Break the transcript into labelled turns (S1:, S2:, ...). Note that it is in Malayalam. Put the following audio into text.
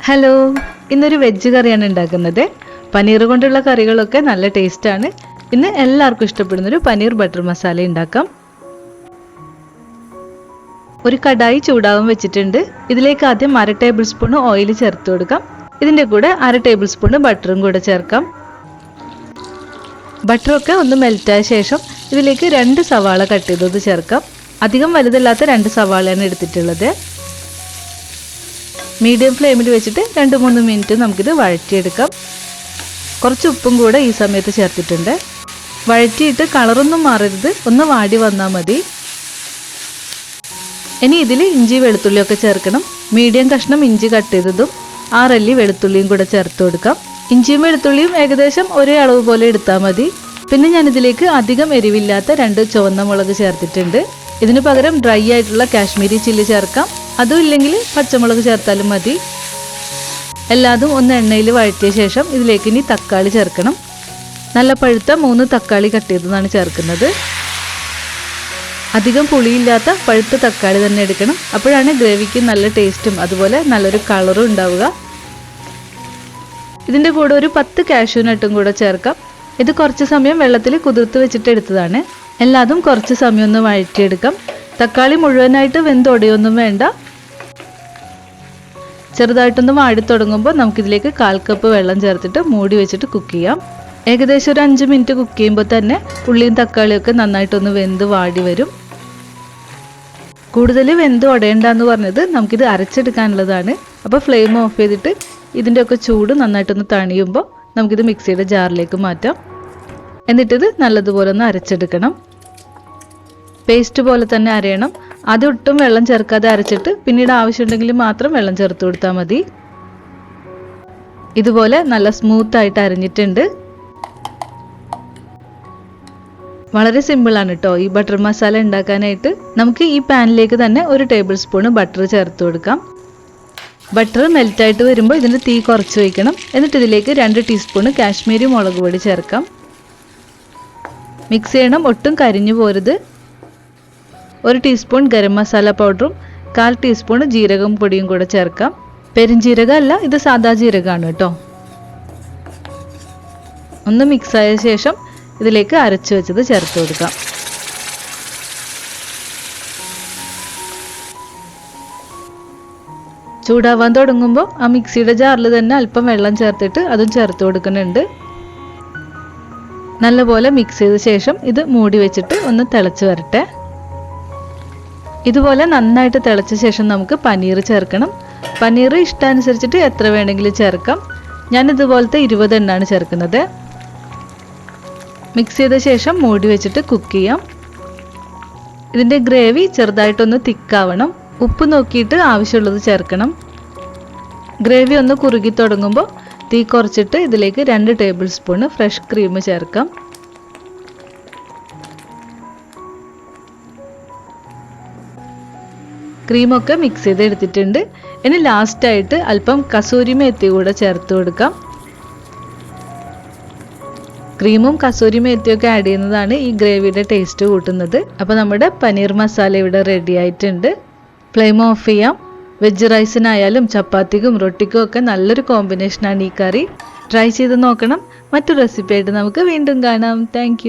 S1: ഹലോ, ഇന്നൊരു വെജ് കറിയാണ് ഉണ്ടാക്കുന്നത്. പനീർ കൊണ്ടുള്ള കറികളൊക്കെ നല്ല ടേസ്റ്റാണ്. ഇന്ന് എല്ലാവർക്കും ഇഷ്ടപ്പെടുന്നൊരു പനീർ ബട്ടർ മസാല ഉണ്ടാക്കാം. ഒരു കടായി ചൂടാവാൻ വെച്ചിട്ടുണ്ട്. ഇതിലേക്ക് ആദ്യം 1/2 ടേബിൾ സ്പൂൺ ഓയിൽ ചേർത്ത് കൊടുക്കാം. ഇതിൻ്റെ കൂടെ 1/2 ടേബിൾ സ്പൂൺ ബട്ടറും കൂടെ ചേർക്കാം. ബട്ടറൊക്കെ ഒന്ന് മെൽറ്റായ ശേഷം ഇതിലേക്ക് 2 സവാള കട്ട് ചെയ്തത് ചേർക്കാം. അധികം വലുതല്ലാത്ത 2 സവാളയാണ് എടുത്തിട്ടുള്ളത്. മീഡിയം ഫ്ലെയിമിൽ വെച്ചിട്ട് 2-3 മിനിറ്റ് നമുക്കിത് വഴറ്റിയെടുക്കാം. കുറച്ച് ഉപ്പും കൂടെ ഈ സമയത്ത് ചേർത്തിട്ടുണ്ട്. വഴറ്റിയിട്ട് കളറൊന്നും മാറരുത്, ഒന്ന് വാടി വന്നാൽ മതി. ഇനി ഇതിൽ ഇഞ്ചി വെളുത്തുള്ളിയൊക്കെ ചേർക്കണം. മീഡിയം കഷ്ണം ഇഞ്ചി കട്ട് ചെയ്തതും 6 അല്ലി വെളുത്തുള്ളിയും കൂടെ ചേർത്ത് കൊടുക്കാം. ഇഞ്ചിയും വെളുത്തുള്ളിയും ഏകദേശം ഒരേ അളവ് പോലെ എടുത്താൽ മതി. പിന്നെ ഞാനിതിലേക്ക് അധികം എരിവില്ലാത്ത 2 ചുവന്ന മുളക് ചേർത്തിട്ടുണ്ട്. ഇതിന് പകരം ഡ്രൈ ആയിട്ടുള്ള കാശ്മീരി ചില്ലി ചേർക്കാം. അതും ഇല്ലെങ്കിൽ പച്ചമുളക് ചേർത്താലും മതി. എല്ലാതും ഒന്ന് എണ്ണയിൽ വഴറ്റിയ ശേഷം ഇതിലേക്ക് ഇനി തക്കാളി ചേർക്കണം. നല്ല പഴുത്ത 3 തക്കാളി കട്ട് ചെയ്തതാണ് ചേർക്കുന്നത്. അധികം പുളിയില്ലാത്ത പഴുത്ത തക്കാളി തന്നെ എടുക്കണം. അപ്പോഴാണ് ഗ്രേവിക്ക് നല്ല ടേസ്റ്റും അതുപോലെ നല്ലൊരു കളറും ഉണ്ടാവുക. ഇതിൻ്റെ കൂടെ ഒരു 10 കാഷ്യൂ നട്ടും കൂടെ ചേർക്കാം. ഇത് കുറച്ച് സമയം വെള്ളത്തിൽ കുതിർത്ത് വെച്ചിട്ട് എടുത്തതാണ്. എല്ലാതും കുറച്ച് സമയം ഒന്ന് വഴറ്റിയെടുക്കാം. തക്കാളി മുഴുവനായിട്ട് വെന്തൊടിയൊന്നും വേണ്ട. ചെറുതായിട്ടൊന്ന് വാടി തുടങ്ങുമ്പോൾ നമുക്കിതിലേക്ക് 1/4 കപ്പ് വെള്ളം ചേർത്തിട്ട് മൂടി വെച്ചിട്ട് കുക്ക് ചെയ്യാം. ഏകദേശം ഒരു 5 മിനിറ്റ് കുക്ക് ചെയ്യുമ്പോൾ തന്നെ ഉള്ളിയും തക്കാളിയൊക്കെ നന്നായിട്ടൊന്ന് വെന്ത് വാടി വരും. കൂടുതൽ വെന്ത് ഉടയണ്ടെന്ന് പറഞ്ഞത് നമുക്കിത് അരച്ചെടുക്കാനുള്ളതാണ്. അപ്പോൾ ഫ്ലെയിം ഓഫ് ചെയ്തിട്ട് ഇതിൻ്റെയൊക്കെ ചൂട് നന്നായിട്ടൊന്ന് തണിയുമ്പോൾ നമുക്കിത് മിക്സിയുടെ ജാറിലേക്ക് മാറ്റാം. എന്നിട്ടിത് നല്ലതുപോലെ ഒന്ന് അരച്ചെടുക്കണം. പേസ്റ്റ് പോലെ തന്നെ അരയണം. ആദ്യം ഒട്ടും വെള്ളം ചേർക്കാതെ അരച്ചിട്ട് പിന്നീട് ആവശ്യമുണ്ടെങ്കിൽ മാത്രം വെള്ളം ചേർത്ത് കൊടുത്താൽ മതി. ഇതുപോലെ നല്ല സ്മൂത്തായിട്ട് അരഞ്ഞിട്ടുണ്ട്. വളരെ സിമ്പിളാണ് കേട്ടോ ഈ ബട്ടർ മസാല ഉണ്ടാക്കാനായിട്ട്. നമുക്ക് ഈ പാനിലേക്ക് തന്നെ 1 ടേബിൾ സ്പൂൺ ബട്ടർ ചേർത്ത് കൊടുക്കാം. ബട്ടർ മെൽറ്റായിട്ട് വരുമ്പോൾ ഇതിൻ്റെ തീ കുറച്ച് വയ്ക്കണം. എന്നിട്ട് ഇതിലേക്ക് 2 ടീസ്പൂൺ കാശ്മീരി മുളക് പൊടി ചേർക്കാം. മിക്സ് ചെയ്യണം, ഒട്ടും കരിഞ്ഞു പോരുത്. 1 ടീസ്പൂൺ ഗരം മസാല പൗഡറും 1/4 ടീസ്പൂൺ ജീരകം പൊടിയും കൂടെ ചേർക്കാം. പെരുംജീരകം അല്ല, ഇത് സാദാ ജീരകമാണ് കേട്ടോ. ഒന്ന് മിക്സ് ആയ ശേഷം ഇതിലേക്ക് അരച്ചു വെച്ചത് ചേർത്ത് കൊടുക്കാം. ചൂടാവാൻ തുടങ്ങുമ്പോൾ ആ മിക്സിയുടെ ജാറിൽ തന്നെ അല്പം വെള്ളം ചേർത്തിട്ട് അതും ചേർത്ത് കൊടുക്കുന്നുണ്ട്. നല്ലപോലെ മിക്സ് ചെയ്ത ശേഷം ഇത് മൂടി വെച്ചിട്ട് ഒന്ന് തിളച്ച് വരട്ടെ. ഇതുപോലെ നന്നായിട്ട് തിളച്ച ശേഷം നമുക്ക് പനീർ ചേർക്കണം. പനീർ ഇഷ്ടാനുസരിച്ചിട്ട് എത്ര വേണമെങ്കിലും ചേർക്കാം. ഞാൻ ഇതുപോലത്തെ 20 എണ്ണമാണ് ചേർക്കുന്നത്. മിക്സ് ചെയ്ത ശേഷം മൂടി വെച്ചിട്ട് കുക്ക് ചെയ്യാം. ഇതിൻ്റെ ഗ്രേവി ചെറുതായിട്ടൊന്ന് തിക്കാവണം. ഉപ്പ് നോക്കിയിട്ട് ആവശ്യമുള്ളത് ചേർക്കണം. ഗ്രേവി ഒന്ന് കുറുകി തുടങ്ങുമ്പോൾ തീ കുറച്ചിട്ട് ഇതിലേക്ക് 2 ടേബിൾ സ്പൂൺ ഫ്രഷ് ക്രീം ചേർക്കാം. ക്രീമൊക്കെ മിക്സ് ചെയ്ത് എടുത്തിട്ടുണ്ട്. ഇനി ലാസ്റ്റായിട്ട് അല്പം കസൂരി മേത്തി കൂടെ ചേർത്ത് കൊടുക്കാം. ക്രീമും കസൂരി മേത്തിയൊക്കെ ആഡ് ചെയ്യുന്നതാണ് ഈ ഗ്രേവിയുടെ ടേസ്റ്റ് കൂട്ടുന്നത്. അപ്പോൾ നമ്മുടെ പനീർ മസാല ഇവിടെ റെഡി ആയിട്ടുണ്ട്. ഫ്ലെയിം ഓഫ് ചെയ്യാം. വെജ് റൈസിനായാലും ചപ്പാത്തിക്കും റൊട്ടിക്കും ഒക്കെ നല്ലൊരു കോമ്പിനേഷനാണ് ഈ കറി. ട്രൈ ചെയ്ത് നോക്കണം. മറ്റൊരു റെസിപ്പി ആയിട്ട് നമുക്ക് വീണ്ടും കാണാം. താങ്ക്